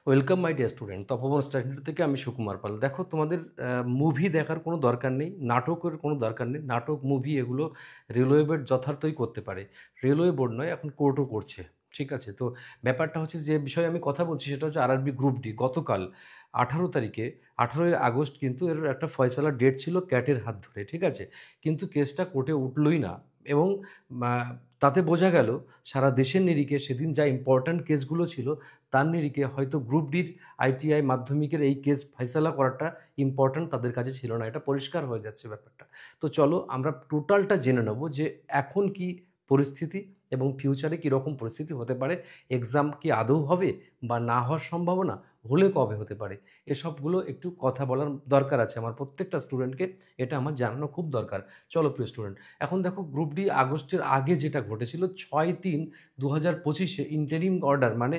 Welcome my dear student. Tapoban study থেকে আমি সুকুমার পাল। দেখো, তোমাদের মুভি দেখার কোনো দরকার নেই, নাটকের কোনো দরকার নেই। নাটক, মুভি এগুলো রেলওয়ে বোর্ড যথার্থই করতে পারে। রেলওয়ে বোর্ড নয়, এখন কোর্টও করছে। ঠিক আছে? তো ব্যাপারটা হচ্ছে, যে বিষয়ে আমি কথা বলছি সেটা হচ্ছে আরআরবি গ্রুপ ডি। গতকাল 18 তারিখে, 18ই আগস্ট কিন্তু এর একটা ফয়সালার ডেট ছিল ক্যাটের হাত ধরে। ঠিক আছে? কিন্তু কেসটা কোর্টে উঠলই না। এবং তাতে বোঝা গেল সারা দেশের নিরিখে সেদিন যা ইম্পর্ট্যান্ট কেসগুলো ছিল তার নিরিখে হয়তো গ্রুপ ডির আইটিআই মাধ্যমিকের এই কেস ফয়সালা করাটা ইম্পর্ট্যান্ট তাদের কাছে ছিল না। এটা পরিষ্কার হয়ে যাচ্ছে ব্যাপারটা। তো চলো আমরা টোটালটা জেনে নেব যে এখন কি পরিস্থিতি এবং ফিউচারে কীরকম পরিস্থিতি হতে পারে। এক্সাম কি আদৌ হবে বা না হওয়ার সম্ভাবনা, হলে কবে হতে পারে, এসবগুলো একটু কথা বলার দরকার আছে আমার প্রত্যেকটা স্টুডেন্টকে। এটা আমার জানানো খুব দরকার। চলো প্রিয় স্টুডেন্ট, এখন দেখো গ্রুপ ডি আগস্টের আগে যেটা ঘটেছিল, 6/3/2025 ইন্টারিম অর্ডার, মানে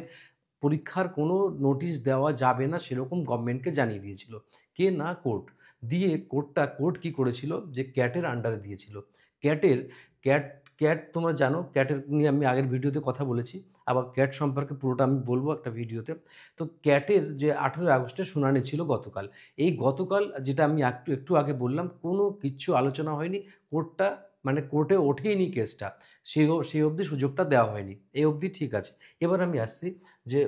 পরীক্ষার কোনো নোটিশ দেওয়া যাবে না সেরকম গভর্নমেন্টকে জানিয়ে দিয়েছিল। কে না, কোর্ট। দিয়ে কোর্ট কি করেছিল, যে ক্যাটের আন্ডারে দিয়েছিল। ক্যাটের ক্যাট ক্যাট তোমরা জানো, ক্যাটের নিয়ে আমি আগের ভিডিওতে কথা বলেছি। আবার ক্যাট সম্পর্কে পুরোটা আমি বলবো একটা ভিডিওতে। তো ক্যাটের যে 18 আগস্টে শুনানি ছিল গতকাল, এই গতকাল যেটা আমি একটু একটু আগে বললাম, কোনো কিচ্ছু আলোচনা হয়নি। কোর্টটা মানে কোর্টে ওঠেইনি কেসটা, সেই অবধি সুযোগটা দেওয়া হয়নি। এই অবধি ঠিক আছে। এবার আমি আসছি যে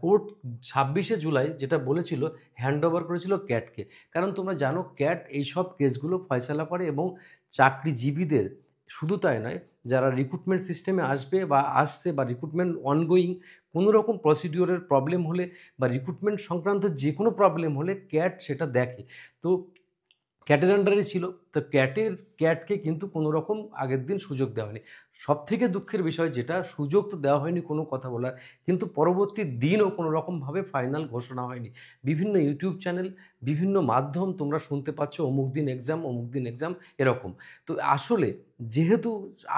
কোর্ট 26শে জুলাই যেটা বলেছিল, হ্যান্ড ওভার করেছিল ক্যাটকে। কারণ তোমরা জানো ক্যাট এইসব কেসগুলো ফয়সালা করে এবং চাকরিজীবীদের, শুধু তাই নয়, যারা রিক্রুটমেন্ট সিস্টেমে আসবে বা আসছে বা রিক্রুটমেন্ট অনগোয়িং কোনো রকম প্রসিডিওরের প্রবলেম হলে বা রিক্রুটমেন্ট সংক্রান্ত যে কোনো প্রবলেম হলে ক্যাট সেটা দেখে। তো ক্যাটের আন্ডারে ছিল। তো ক্যাটকে কিন্তু কোনো রকম আগের দিন সুযোগ দেওয়া হয়নি। সবথেকে দুঃখের বিষয় যেটা, সুযোগ তো দেওয়া হয়নি কোনো কথা বলার, কিন্তু পরবর্তী দিনও কোনো রকমভাবে ফাইনাল ঘোষণা হয়নি। বিভিন্ন ইউটিউব চ্যানেল, বিভিন্ন মাধ্যম তোমরা শুনতে পাচ্ছ অমুক দিন এক্সাম, অমুক দিন এক্সাম, এরকম। তো আসলে যেহেতু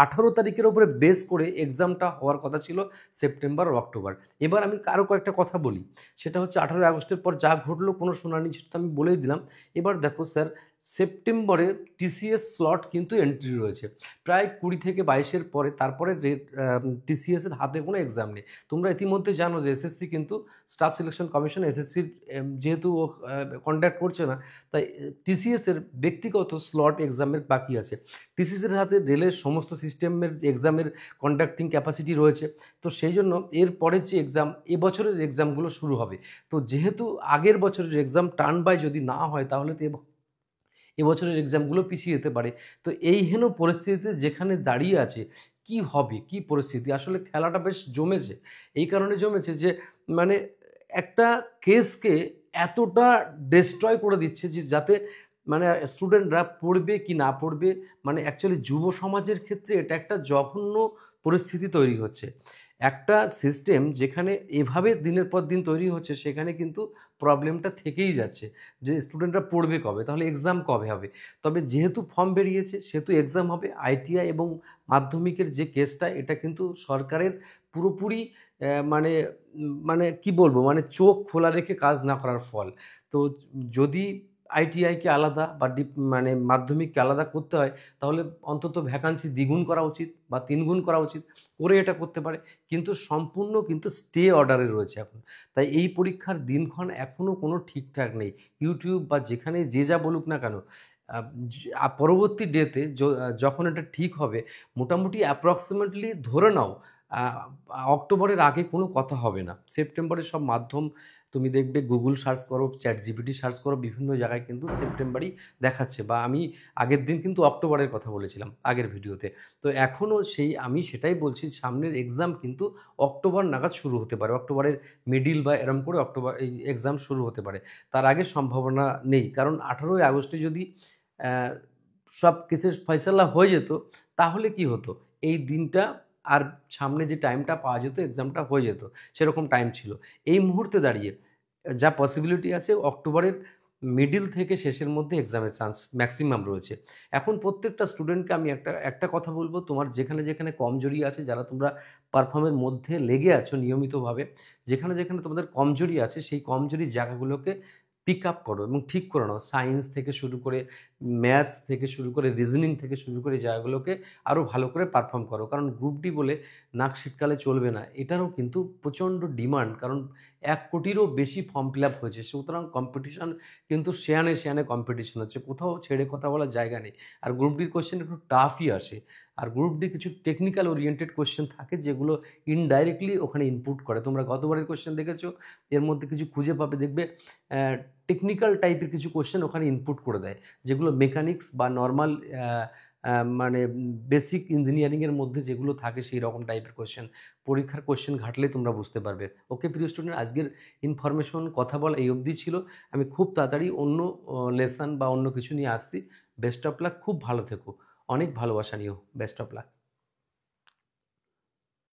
18 তারিখের ওপরে বেস করে এক্সামটা হওয়ার কথা ছিল সেপ্টেম্বর ও অক্টোবর। এবার আমি আরও কয়েকটা কথা বলি। সেটা হচ্ছে 18 আগস্টের পর যা ঘটলো, কোনো শুনানি সেটা আমি বলেই দিলাম। এবার দেখো স্যার, সেপ্টেম্বরে টিসিএস স্লট কিন্তু এন্ট্রি রয়েছে প্রায় 20 থেকে 22-এর পরে। তারপরে টিসিএসের হাতে কোনো এক্সাম নেই। তোমরা ইতিমধ্যে জানো যে এসএসসি কিন্তু, স্টাফ সিলেকশন কমিশন এসএসসির যেহেতু ও কন্ডাক্ট করছে না, তাই টিসিএসের ব্যক্তিগত স্লট এক্সামের বাকি আছে। টিসিএসের হাতে রেলের সমস্ত সিস্টেমের এক্সামের কন্ডাক্টিং ক্যাপাসিটি রয়েছে। তো সেই জন্য এরপরে যে এক্সাম, এবছরের এক্সামগুলো শুরু হবে। তো যেহেতু আগের বছরের এক্সাম টার্ন বাই যদি না হয়, তাহলে তো এবছরের এক্সামগুলো পিছিয়ে যেতে পারে। তো এই হেন পরিস্থিতিতে যেখানে দাঁড়িয়ে আছে, কি হবে, কি পরিস্থিতি, আসলে খেলাটা বেশ জমেছে। এই কারণে জমেছে যে মানে একটা কেসকে এতটা ডিস্ট্রয় করে দিচ্ছে যে, যাতে মানে স্টুডেন্টরা পড়বে কি না পড়বে, মানে অ্যাকচুয়ালি যুব সমাজের ক্ষেত্রে এটা একটা জঘন্য পরিস্থিতি তৈরি হচ্ছে। একটা সিস্টেম যেখানে এভাবে দিনের পর দিন তৈরি হচ্ছে, সেখানে কিন্তু প্রবলেমটা থেকেই যাচ্ছে যে স্টুডেন্টরা পড়বে কবে, তাহলে এক্সাম কবে হবে। তবে যেহেতু ফর্ম বেরিয়েছে সেহেতু এক্সাম হবে। আইটিআই এবং মাধ্যমিকের যে কেসটা, এটা কিন্তু সরকারের পুরোপুরি মানে মানে কি বলবো, মানে চোখ খোলা রেখে কাজ না করার ফল। তো যদি আইটিআইকে আলাদা বা মানে মাধ্যমিককে আলাদা করতে হয়, তাহলে অন্তত ভ্যাকান্সি দ্বিগুণ করা উচিত বা তিনগুণ করা উচিত, করে এটা করতে পারে। কিন্তু সম্পূর্ণ কিন্তু স্টে অর্ডারে রয়েছে এখন। তাই এই পরীক্ষার দিনক্ষণ এখনও কোনো ঠিকঠাক নেই। ইউটিউব বা যেখানে যে যা বলুক না কেন, পরবর্তী ডেতে যখন এটা ঠিক হবে, মোটামুটি অ্যাপ্রক্সিমেটলি ধরে নাও অক্টোবরের আগে কোনো কথা হবে না। সেপ্টেম্বরে সব মাধ্যম, তুমি দেখবে গুগল সার্চ করো, চ্যাট জিপিটি সার্চ করো, বিভিন্ন জায়গায় কিন্তু সেপ্টেম্বরই দেখাচ্ছে। বা আমি আগের দিন কিন্তু অক্টোবরের কথা বলেছিলাম আগের ভিডিওতে। তো এখনও আমি সেটাই বলছি, সামনের এক্সাম কিন্তু অক্টোবর নাগাদ শুরু হতে পারে। অক্টোবরের মিডিল বা এরম করে অক্টোবর এই এক্সাম শুরু হতে পারে। তার আগে সম্ভাবনা নেই। কারণ 18 আগস্টে যদি সব কেসের ফয়সালা হয়ে যেত, তাহলে কি হতো, এই দিনটা আর সামনে যে টাইমটা পাওয়া যেত, এক্সামটা হয়ে যেত, সেরকম টাইম ছিল। এই মুহূর্তে দাঁড়িয়ে যা পসিবিলিটি আছে, অক্টোবরের মিডিল থেকে শেষের মধ্যে এক্সামের চান্স ম্যাক্সিমাম রয়েছে। এখন প্রত্যেকটা স্টুডেন্টকে আমি একটা কথা বলবো, তোমার যেখানে যেখানে কমজোরি আছে, যারা তোমরা পারফর্মের মধ্যে লেগে আছো নিয়মিতভাবে, যেখানে যেখানে তোমাদের কমজোরি আছে, সেই কমজোরি জায়গাগুলোকে পিক আপ করো এবং ঠিক করে নাও। সায়েন্স থেকে শুরু করে, ম্যাথস থেকে শুরু করে, রিজনিং থেকে শুরু করে জায়গাগুলোকে আরও ভালো করে পারফর্ম করো। কারণ গ্রুপ ডি বলে নাক শীতকালে চলবে না, এটারও কিন্তু প্রচণ্ড ডিমান্ড, কারণ 1 কোটিরও বেশি ফর্ম ফিল আপ হয়েছে। সুতরাং কম্পিটিশন কিন্তু সেয়ানে সেয়ানে কম্পিটিশন হচ্ছে, কোথাও ছেড়ে কথা বলার জায়গা নেই। আর গ্রুপ ডির কোশ্চেন একটু টাফই আসে। আর গ্রুপ ডি কিছু টেকনিক্যাল ওরিয়েন্টেড কোশ্চেন থাকে যেগুলো ইনডাইরেক্টলি ওখানে ইনপুট করে। তোমরা গতবারের কোশ্চেন দেখেছো, এর মধ্যে কিছু খুঁজে পাবে, দেখবে টেকনিক্যাল টাইপের কিছু কোশ্চেন ওখানে ইনপুট করে দেয়, যেগুলো মেকানিক্স বা নর্মাল মানে বেসিক ইঞ্জিনিয়ারিংয়ের মধ্যে যেগুলো থাকে সেই রকম টাইপের কোশ্চেন। পরীক্ষার কোশ্চেন ঘাটলে তোমরা বুঝতে পারবে। ওকে প্রিয় স্টুডেন্ট, আজকের ইনফরমেশন কথা বলা এই অবধি ছিল। আমি খুব তাড়াতাড়ি অন্য লেসন বা অন্য কিছু নিয়ে আসছি। বেস্ট অফ লাক, খুব ভালো থেকো, অনেক ভালোবাসা নিও, বেস্ট অফ লাক।